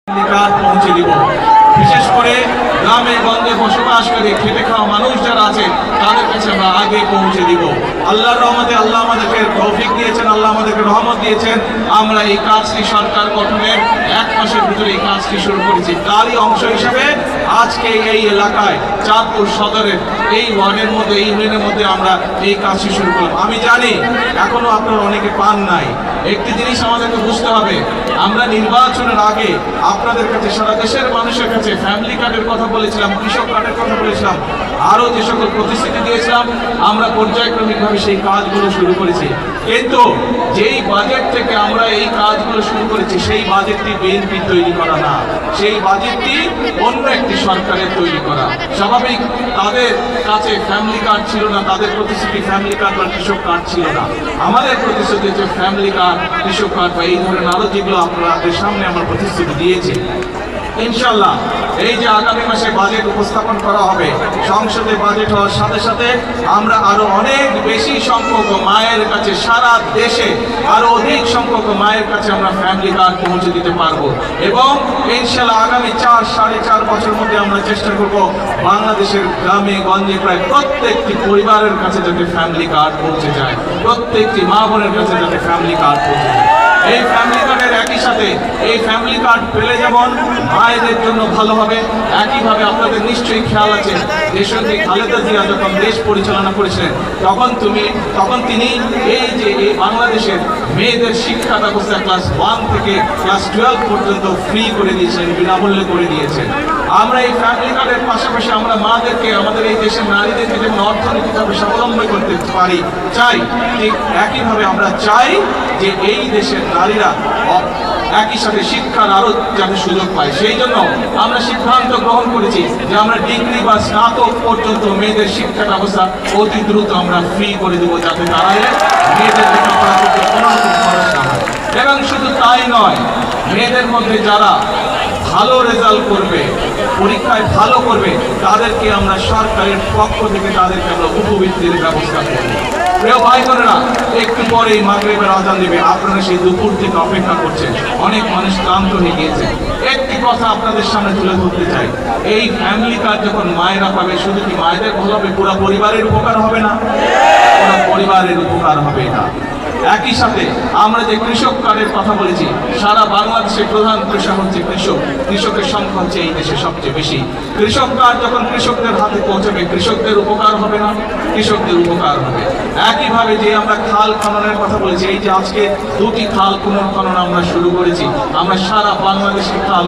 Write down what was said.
পৌঁছে দিব। বিশেষ করে গ্রামে গঞ্জে বসবাসকারী খেটে খাওয়া মানুষ যারা আছে তাদের কাছে আমরা আগে পৌঁছে দিব। আল্লাহর রহমতে আল্লাহ আমাদেরকে তৌফিক দিয়েছেন, আল্লাহ আমাদেরকে রহমত দিয়েছেন। আমরা এই কাজটি সরকার গঠনের 1 মাসের ভিতরে এই কাজটি শুরু করেছি। তারই অংশ হিসেবে আজকে এই এলাকায় চাঁদপুর সদরের এই ওয়ার্ডের মধ্যে, এই ইউনিয়নের মধ্যে আমরা এই কাজটি শুরু করলাম। আমি জানি এখনো আপনারা অনেকে পান নাই। একটি জিনিস আমাদেরকে বুঝতে হবে, আমরা নির্বাচনের আগে আপনাদের কাছে, সারা দেশের মানুষের কাছে ফ্যামিলি কার্ডের কথা বলেছিলাম, কৃষক কার্ডের কথা বলেছিলাম, আরও যে সকল প্রতিশ্রুতি দিয়েছিলাম, আমরা পর্যায়ক্রমিকভাবে সেই কাজগুলো শুরু করেছি। কিন্তু যেই বাজেট থেকে আমরা এই কাজগুলো শুরু করেছি সেই বাজেটটি বিএনপি তৈরি করা না, সেই বাজেটটি অন্য একটি সরকারের তৈরি করা। স্বাভাবিক তাদের কাছে ফ্যামিলি কার্ড ছিল না, তাদের প্রতিশ্রুতি ফ্যামিলি কার্ড বা কৃষক কার্ড ছিল না। আমাদের প্রতিশ্রুতি হচ্ছে ফ্যামিলি কার্ড, কৃষক কার্ড বা এই ধরনের আরো যেগুলো আপনাদের সামনে আমরা প্রতিশ্রুতি দিয়েছি। ইনশাল্লাহ এই যে আগামী মাসে বাজেট উপস্থাপন করা হবে, সংসদে বাজেট হওয়ার সাথে সাথে আমরা আরো অনেক বেশি সংখ্যক মায়ের কাছে, সারা দেশে আরো অধিক সংখ্যক মায়ের কাছে আমরা ফ্যামিলি কার্ড পৌঁছে দিতে পারবো। এবং ইনশাল্লাহ আগামী 4-4.5 বছর মধ্যে আমরা চেষ্টা করব বাংলাদেশের গ্রামে গঞ্জে প্রায় প্রত্যেকটি পরিবারের কাছে যাতে ফ্যামিলি কার্ড পৌঁছে যায়, প্রত্যেকটি মা বোনের কাছে যাতে ফ্যামিলি কার্ড পৌঁছে যায়। এই ফ্যামিলি কার্ডের একই সাথে এই ফ্যামিলি কার্ড পেলে যেমন মায়েদের জন্য ভালো হবে, একইভাবে আপনাদের নিশ্চয়ই খেয়াল আছে দেশনেত্রী খালেদা জিয়া যখন দেশ পরিচালনা করেছিলেন তখন তিনি এই যে এই বাংলাদেশের মেয়েদের শিক্ষা ব্যবস্থা ক্লাস 1 থেকে ক্লাস 12 পর্যন্ত ফ্রি করে দিয়েছেন, বিনামূল্যে করে দিয়েছেন। আমরা এই ফ্যামিলি কার্ডের পাশাপাশি আমরা মাদেরকে, আমাদের এই দেশের নারীদেরকে যেমন অর্থনৈতিকভাবে স্বাবলম্বী করতে পারি চাই, ঠিক একইভাবে আমরা চাই যে এই দেশের নারীরা একই সাথে শিক্ষার আরো যাতে সুযোগ পায়। সেই জন্য আমরা সিদ্ধান্ত গ্রহণ করেছি যে আমরা ডিগ্রি বা স্নাতক পর্যন্ত মেয়েদের শিক্ষা ব্যবস্থা অতি দ্রুত আমরা ফ্রি করে দেবো, যাতে তারা মেয়েদের লেখাপড়া করতে কোনো রকম খরচ না হয়। এবং শুধু তাই নয়, মেয়েদের মধ্যে যারা ভালো রেজাল্ট করবে, পরীক্ষায় ভালো করবে, তাদেরকে আমরা সরকারের পক্ষ থেকে তাদেরকে আমরা উপবৃত্তির ব্যবস্থা করব। প্রিয় ভাই বোনেরা, একটু পরেই মাগরিবের আযান দিবে, আপনারা সেই দুপুর থেকে অপেক্ষা করছেন, অনেক মানুষ ক্লান্ত হয়ে গিয়েছে। একটি কথা আপনাদের সামনে তুলে ধরতে চাই, এই ফ্যামিলি কার্ড যখন মায়েরা পাবে, শুধু কি মায়েদের ভালো হবে, পুরো পরিবারের উপকার হবে না? পুরো পরিবারের উপকার হবে না। একই সাথে আমরা যে কৃষক কার্ডের কথা বলেছি, সারা বাংলাদেশের প্রধান পেশা হচ্ছে কৃষক, কৃষকের সংখ্যা হচ্ছে এই দেশে সবচেয়ে বেশি। কৃষক কার্ড যখন কৃষকদের হাতে পৌঁছবে, কৃষকদের উপকার হবে না? কৃষকদের উপকার হবে। একইভাবে যে আমরা খাল খননের কথা বলেছি, এই যে আজকে 2টি খাল পুনর্খনন আমরা শুরু করেছি, আমরা সারা বাংলাদেশের খাল